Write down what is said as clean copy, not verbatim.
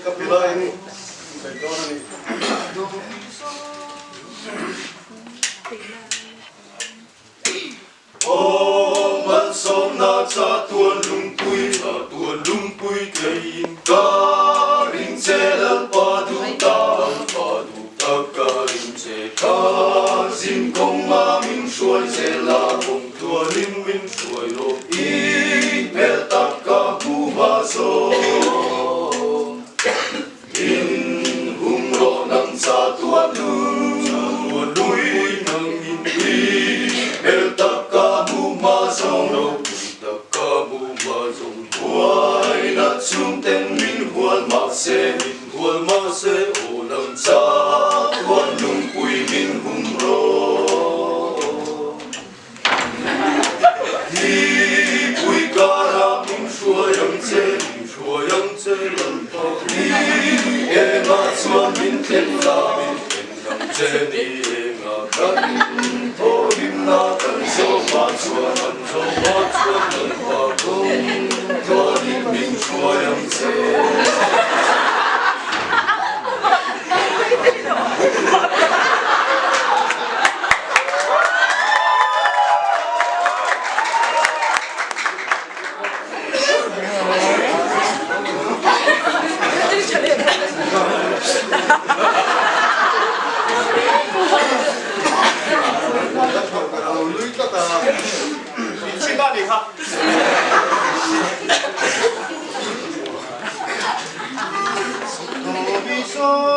kapila ini. Baiklah ini. Om ban som na cha tuan lung pui kein ka ring che lal pa du ta ka ring che ka sim kong ma min shuai che la kong tua lim min shuai ro i pel tak ka bu ma so in hum ro nang cha tuan lui nang in pi pel tak ka bu ma so ro tak ka bu ma so huai na chung ten min hual ma se o nang cha tuan lung pui min hum ro hi pui ka ra min shua yang che lan to hi e ma chuan min ten la min ten nang che ni e nga kan to lim na kan so ma chuan nan pa kong to lim min shua yang che So